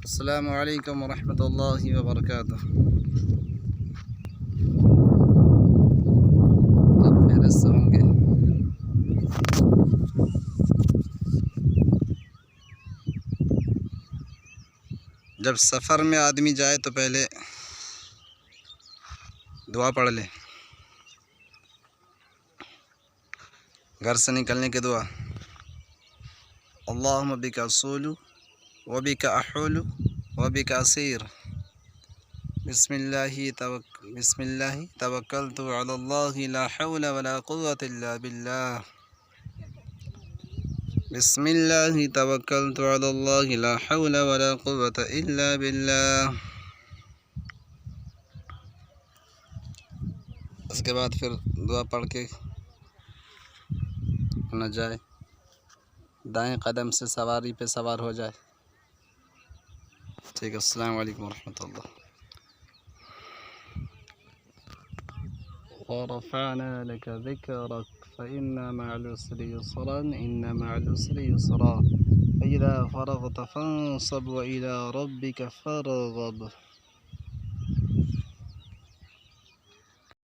السلام علیکم ورحمۃ اللہ وبرکاتہ۔ اب خیریت سے ہوں گے؟ جب سفر میں آدمی جائے تو پہلے دعا پڑھ لے، گھر سے نکلنے کی دعا، اللہم بک اصول وبک احول وبک اسیر، بسم اللہ توکلت علی اللہ لا حول ولا قوة الا باللہ، بسم اللہ توکلت علی اللہ لا حول ولا قوة الا باللہ۔ اس کے بعد پھر دعا پڑھ کے نہ جائے، دائیں قدم سے سواری پہ سوار ہو جائے۔ ٹھیک ہے، السلام علیکم ورحمۃ اللہ۔ ورفعنا لك ذكرك فإن مع العسر يسرا إن مع العسر يسرا فإذا فرغت فانصب وإلى ربك فارغب۔